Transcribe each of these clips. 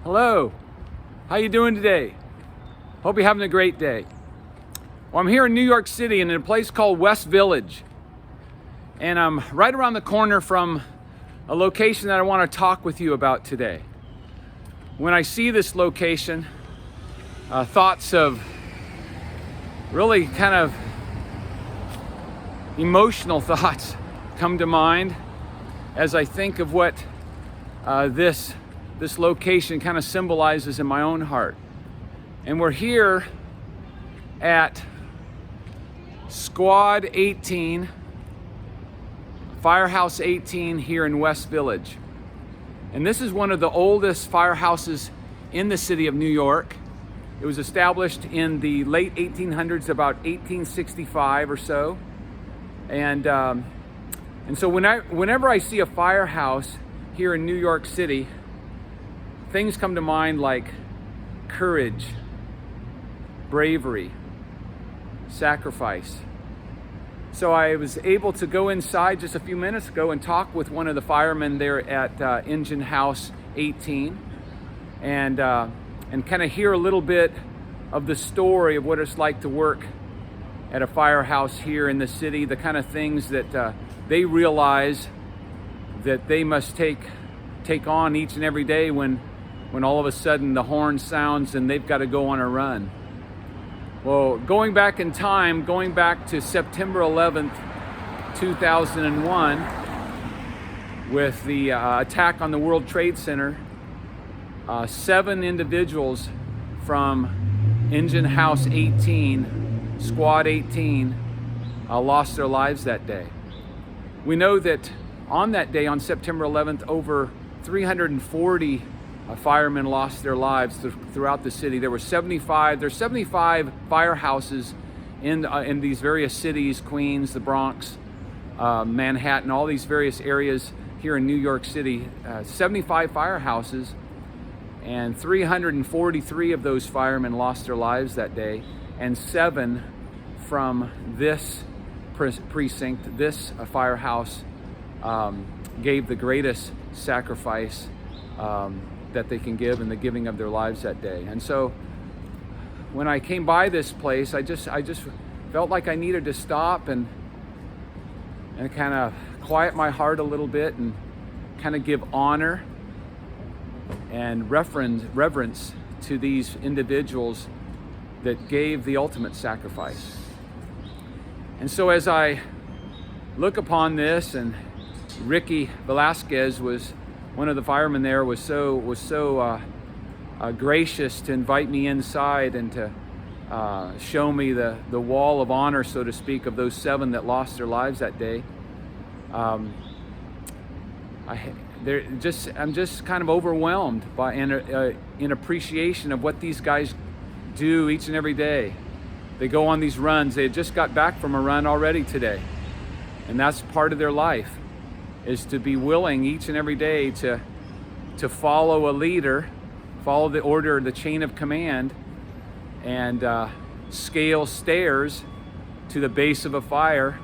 Hello, how you doing today? Hope you're having a great day. Well, I'm here in New York City in a place called West Village. And I'm right around the corner from a location that I want to talk with you about today. When I see this location, thoughts of really kind of emotional thoughts come to mind as I think of what this location kind of symbolizes in my own heart. And we're here at Squad 18, Firehouse 18 here in West Village. And this is one of the oldest firehouses in the city of New York. It was established in the late 1800s, about 1865 or so. And so whenever I see a firehouse here in New York City, things come to mind like courage, bravery, sacrifice. So I was able to go inside just a few minutes ago and talk with one of the firemen there at Engine House 18 and kind of hear a little bit of the story of what it's like to work at a firehouse here in the city, the kind of things that they realize that they must take on each and every day when all of a sudden the horn sounds and they've got to go on a run. Well, going back in time, going back to September 11th, 2001, with the attack on the World Trade Center, 7 individuals from Engine House 18, Squad 18, lost their lives that day. We know that on that day, on September 11th, over 340 firemen lost their lives throughout the city. There's 75 firehouses in these various cities, Queens, the Bronx, Manhattan, all these various areas here in New York City. 75 firehouses, and 343 of those firemen lost their lives that day, and 7 from this precinct, this firehouse, gave the greatest sacrifice that they can give in the giving of their lives that day. And so when I came by this place, I just felt like I needed to stop and kind of quiet my heart a little bit and kind of give honor and reverence to these individuals that gave the ultimate sacrifice. And so as I look upon this, and Ricky Velaquez was one of the firemen there, was so gracious to invite me inside and to show me the wall of honor, so to speak, of those 7 that lost their lives that day. I'm just kind of overwhelmed by in appreciation of what these guys do each and every day. They go on these runs. They had just got back from a run already today, and that's part of their life, is to be willing each and every day to follow a leader, follow the order, the chain of command, and scale stairs to the base of a fire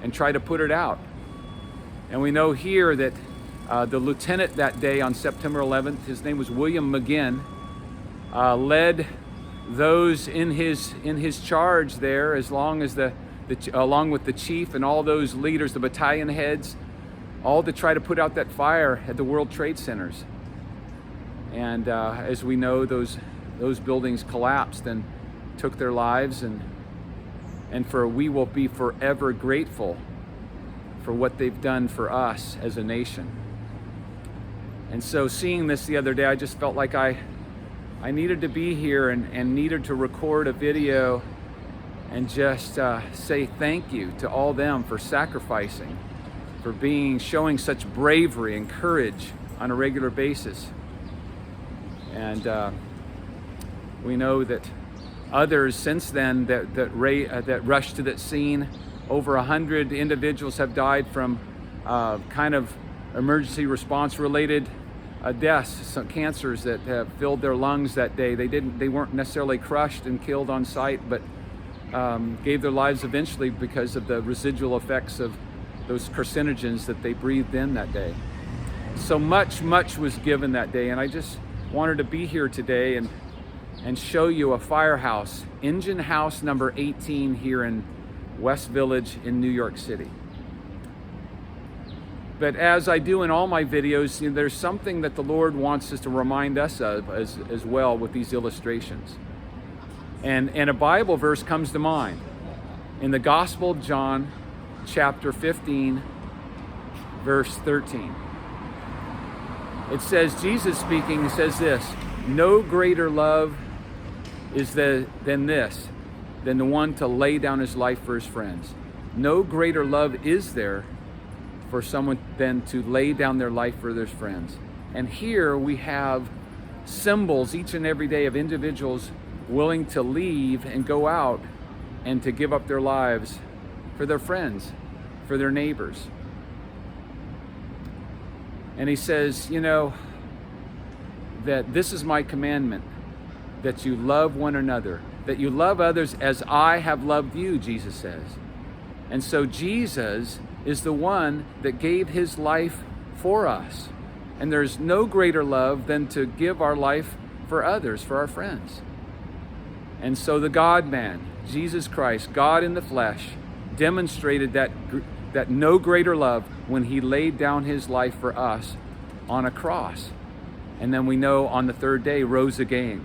and try to put it out. And we know here that the lieutenant that day on September 11th, his name was William McGinn, led those in his charge there, along with the chief and all those leaders, the battalion heads, all to try to put out that fire at the World Trade Centers. And as we know, those buildings collapsed and took their lives, and we will be forever grateful for what they've done for us as a nation. And so seeing this the other day, I just felt like I needed to be here and needed to record a video and just say thank you to all them for sacrificing, for showing such bravery and courage on a regular basis. And we know that others since then that rushed to that scene, over 100 individuals have died from kind of emergency response related deaths, some cancers that have filled their lungs that day. They weren't necessarily crushed and killed on site, but gave their lives eventually because of the residual effects of those carcinogens that they breathed in that day. So much was given that day, and I wanted to be here today and show you a firehouse, engine house number 18 here in West Village in New York City. But as I do in all my videos, there's something that the Lord wants us to remind us of as well with these illustrations. And a Bible verse comes to mind. In the Gospel of John, chapter 15, verse 13. It says, Jesus speaking, says this, "No greater love is than the one to lay down his life for his friends." No greater love is there for someone than to lay down their life for their friends. And here we have symbols each and every day of individuals willing to leave and go out and to give up their lives for their friends, for their neighbors. And he says, that this is my commandment, that you love one another, that you love others as I have loved you, Jesus says. And so Jesus is the one that gave his life for us. And there's no greater love than to give our life for others, for our friends. And so the God-man, Jesus Christ, God in the flesh, demonstrated that no greater love when he laid down his life for us on a cross. And then we know on the third day rose again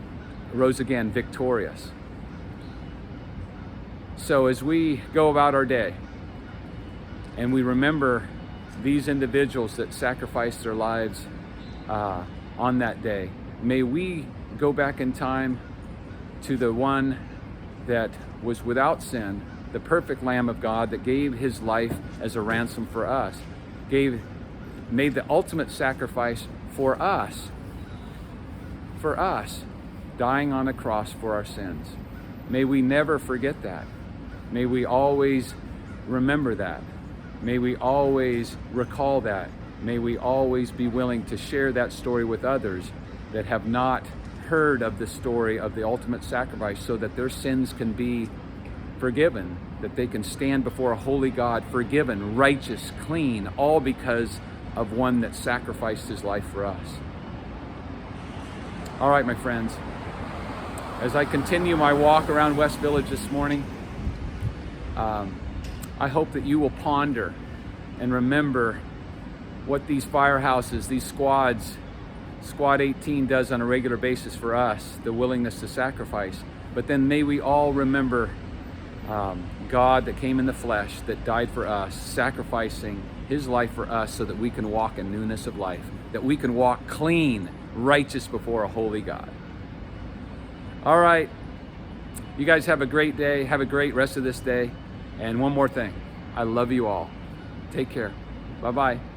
victorious. So as we go about our day and we remember these individuals that sacrificed their lives on that day, may we go back in time to the one that was without sin, the perfect Lamb of God that gave his life as a ransom for us, made the ultimate sacrifice for us, dying on a cross for our sins. May we never forget that. May we always remember that. May we always recall that. May we always be willing to share that story with others that have not heard of the story of the ultimate sacrifice, so that their sins can be forgiven, that they can stand before a holy God, forgiven, righteous, clean, all because of one that sacrificed his life for us. All right, my friends, as I continue my walk around West Village this morning, I hope that you will ponder and remember what these firehouses, these squads, Squad 18 does on a regular basis for us, the willingness to sacrifice. But then may we all remember God that came in the flesh, that died for us, sacrificing his life for us so that we can walk in newness of life, that we can walk clean, righteous before a holy God. All right, you guys have a great day. Have a great rest of this day. And one more thing, I love you all. Take care. Bye-bye.